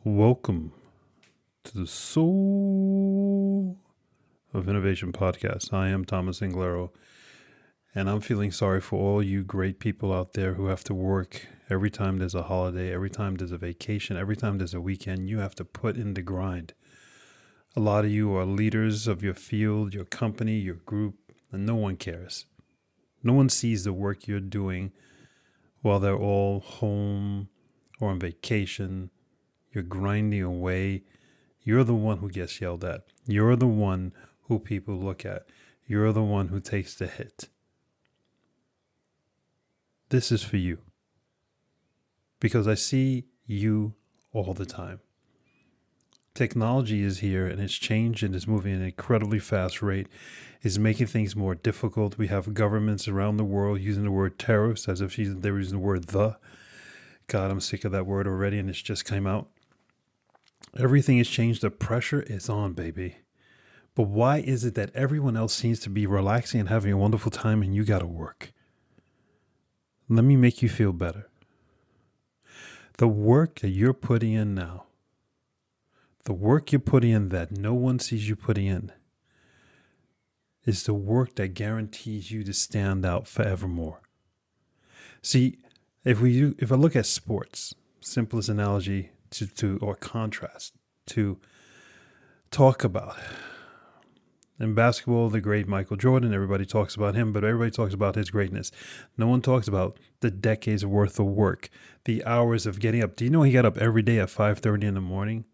Welcome to the Soul of Innovation podcast. I am Thomas Anglero, and I'm feeling sorry for all you great people out there who have to work every time there's a holiday, every time there's a vacation, every time there's a weekend. You have to put in the grind. A lot of you are leaders of your field, your company, your group, and no one cares. No one sees the work you're doing while they're all home or on vacation. You're grinding away. You're the one who gets yelled at. You're the one who people look at. You're the one who takes the hit. This is for you. Because I see you all the time. Technology is here and it's changed and it's moving at an incredibly fast rate. It's making things more difficult. We have governments around the world using the word terrorist as if they're using the word the. God, I'm sick of that word already and it's just came out. Everything has changed. The pressure is on, baby. But why is it that everyone else seems to be relaxing and having a wonderful time and you got to work? Let me make you feel better. The work that you're putting in now, the work you're putting in that no one sees you putting in, is the work that guarantees you to stand out forevermore. See, if I look at sports, simplest analogy or contrast to talk about. In basketball, the great Michael Jordan, everybody talks about him, but everybody talks about his greatness. No one talks about the decades worth of work, the hours of getting up. Do you know he got up every day at 5:30 in the morning?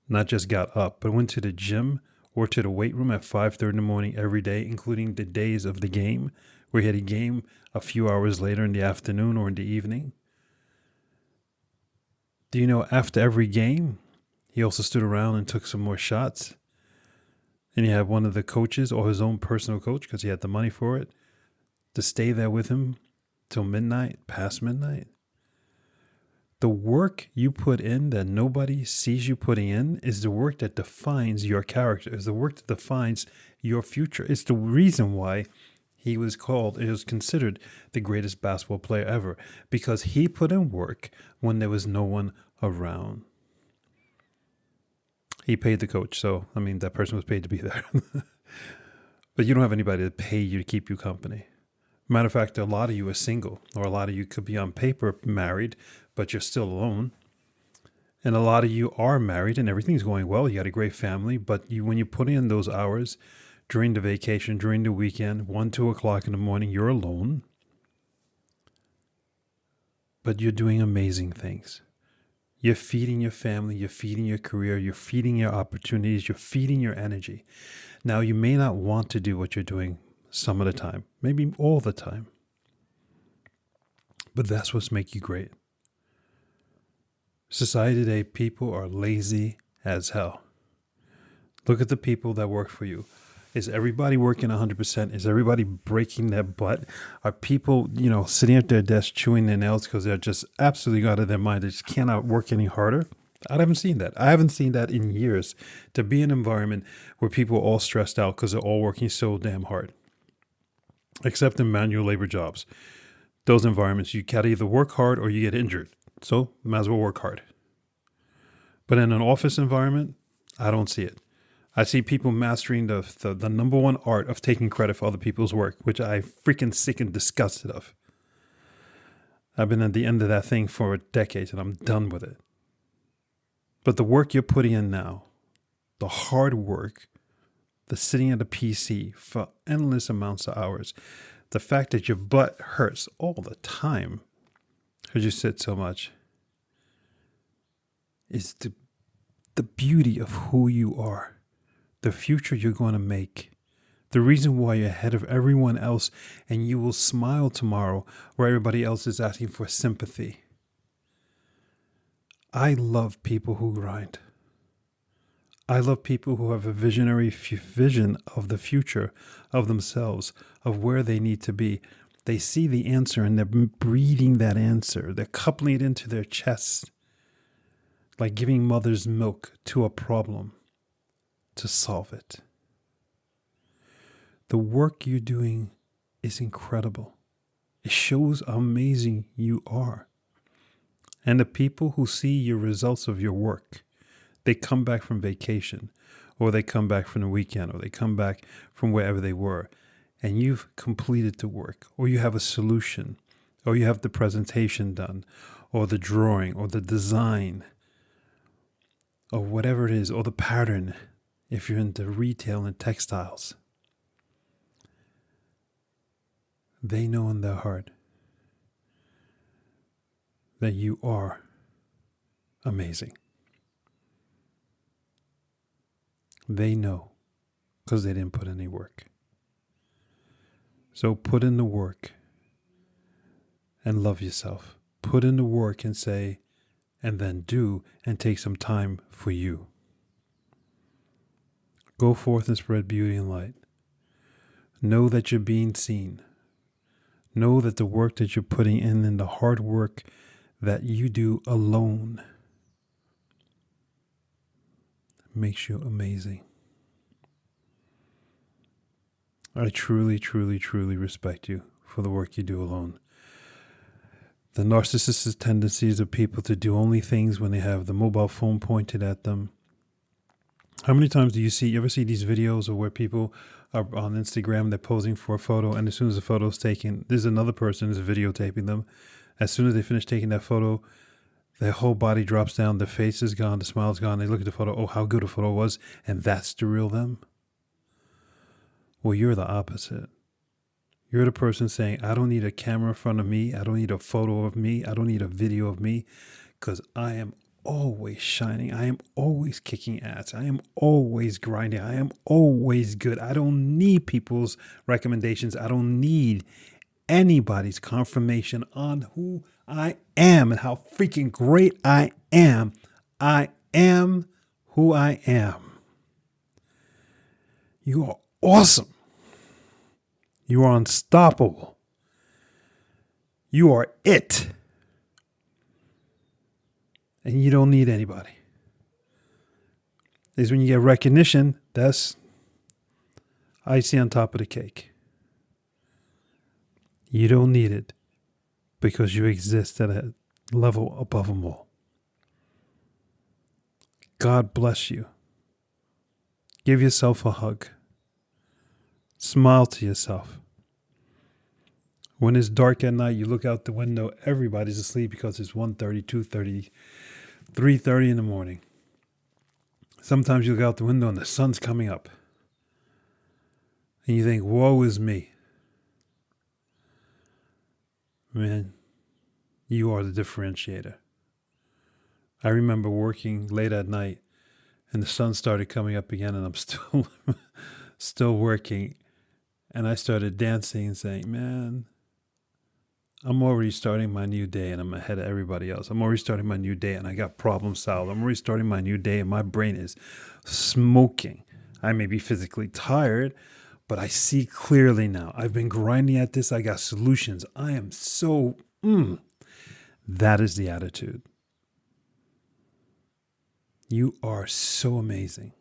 Not just got up, but went to the gym or to the weight room at 5:30 in the morning every day, including the days of the game, where he had a game a few hours later in the afternoon or in the evening. Do you know after every game, he also stood around and took some more shots? And he had one of the coaches or his own personal coach, because he had the money for it, to stay there with him till midnight, past midnight. The work you put in that nobody sees you putting in is the work that defines your character, is the work that defines your future. It's the reason why he was considered the greatest basketball player ever, because he put in work when there was no one around. He paid the coach, so, that person was paid to be there. But you don't have anybody to pay you to keep you company. Matter of fact, a lot of you are single, or a lot of you could be on paper married, but you're still alone. And a lot of you are married and everything's going well. You got a great family, but when you put in those hours during the vacation, during the weekend, 1, 2 o'clock in the morning, you're alone. But you're doing amazing things. You're feeding your family, you're feeding your career, you're feeding your opportunities, you're feeding your energy. Now, you may not want to do what you're doing some of the time, maybe all the time. But that's what's make you great. Society today, people are lazy as hell. Look at the people that work for you. Is everybody working 100%? Is everybody breaking their butt? Are people, sitting at their desk chewing their nails because they're just absolutely out of their mind? They just cannot work any harder? I haven't seen that. I haven't seen that in years. To be in an environment where people are all stressed out because they're all working so damn hard. Except in manual labor jobs. Those environments, you gotta either work hard or you get injured. So, might as well work hard. But in an office environment, I don't see it. I see people mastering the number one art of taking credit for other people's work, which I freaking sick and disgusted of. I've been at the end of that thing for decades and I'm done with it. But the work you're putting in now, the hard work, the sitting at a PC for endless amounts of hours, the fact that your butt hurts all the time because you sit so much, is the beauty of who you are. The future you're going to make, the reason why you're ahead of everyone else, and you will smile tomorrow where everybody else is asking for sympathy. I love people who grind. I love people who have a visionary vision of the future, of themselves, of where they need to be. They see the answer and they're breathing that answer. They're coupling it into their chests, like giving mother's milk to a problem to solve it. The work you're doing is incredible. It shows how amazing you are. And the people who see your results of your work, they come back from vacation, or they come back from the weekend, or they come back from wherever they were, and you've completed the work, or you have a solution, or you have the presentation done, or the drawing, or the design, or whatever it is, or the pattern, if you're into retail and textiles. They know in their heart that you are amazing. They know because they didn't put any work. So put in the work and love yourself. Put in the work and say, and then do, and take some time for you. Go forth and spread beauty and light. Know that you're being seen. Know that the work that you're putting in and the hard work that you do alone makes you amazing. I truly, truly, truly respect you for the work you do alone. The narcissistic tendencies of people to do only things when they have the mobile phone pointed at them. How many times do you ever see these videos of where people are on Instagram, they're posing for a photo, and as soon as the photo is taken, there's another person who's videotaping them. As soon as they finish taking that photo, their whole body drops down, their face is gone, the smile's gone, they look at the photo, oh, how good a photo was, and that's the real them? Well, you're the opposite. You're the person saying, I don't need a camera in front of me, I don't need a photo of me, I don't need a video of me, because I am always shining. I am always kicking ass. I am always grinding. I am always good. I don't need people's recommendations. I don't need anybody's confirmation on who I am and how freaking great I am. I am who I am. You are awesome. You are unstoppable. You are it. And you don't need anybody. Is when you get recognition, that's icing on top of the cake. You don't need it because you exist at a level above them all. God bless you. Give yourself a hug. Smile to yourself. When it's dark at night, you look out the window, everybody's asleep because it's 1:30, 2:30, 3:30 in the morning. Sometimes you look out the window and the sun's coming up. And you think, woe is me. Man, you are the differentiator. I remember working late at night and the sun started coming up again and I'm still working. And I started dancing and saying, man, I'm already starting my new day and I'm ahead of everybody else. I'm already starting my new day and I got problem solved. I'm already starting my new day and my brain is smoking. I may be physically tired, but I see clearly now. I've been grinding at this. I got solutions. I am so, that is the attitude. You are so amazing.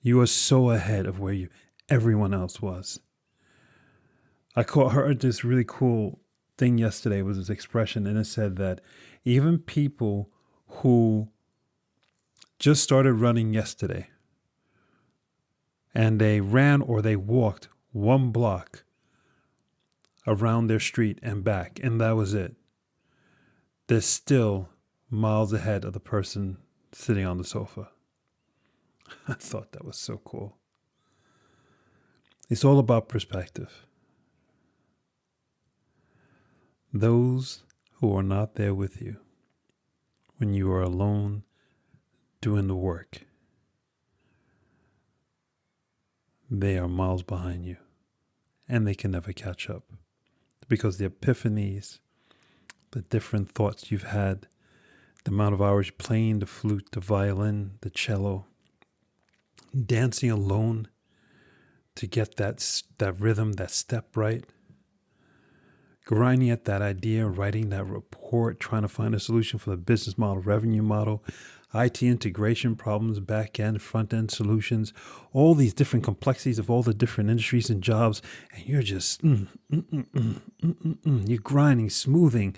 You are so ahead of where everyone else was. I heard this really cool thing yesterday, was this expression, and it said that even people who just started running yesterday and they ran or they walked 1 block around their street and back, and that was it, they're still miles ahead of the person sitting on the sofa. I thought that was so cool. It's all about perspective. Those who are not there with you when you are alone doing the work, they are miles behind you and they can never catch up because the epiphanies, the different thoughts you've had, the amount of hours playing the flute, the violin, the cello, dancing alone to get that rhythm, that step right, grinding at that idea, writing that report, trying to find a solution for the business model, revenue model, IT integration problems, back end, front end solutions, all these different complexities of all the different industries and jobs, and you're just you're grinding, smoothing,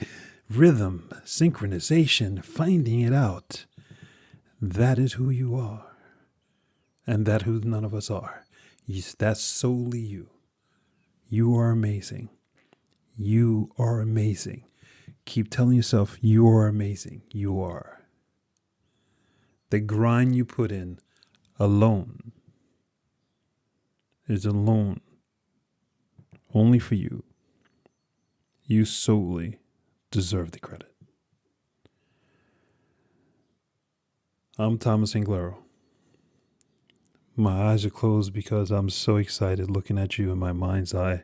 rhythm, synchronization, finding it out. That is who you are. And that who none of us are. That's solely you. You are amazing. You are amazing. Keep telling yourself you are amazing. You are. The grind you put in alone is alone only for you. You solely deserve the credit. I'm Thomas Anglero. My eyes are closed because I'm so excited looking at you in my mind's eye.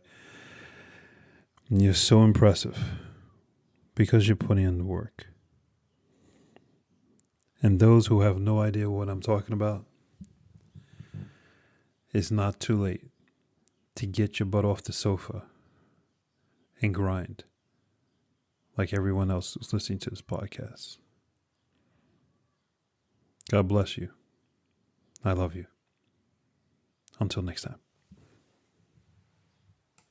And you're so impressive because you're putting in the work. And those who have no idea what I'm talking about, it's not too late to get your butt off the sofa and grind like everyone else who's listening to this podcast. God bless you. I love you. Until next time.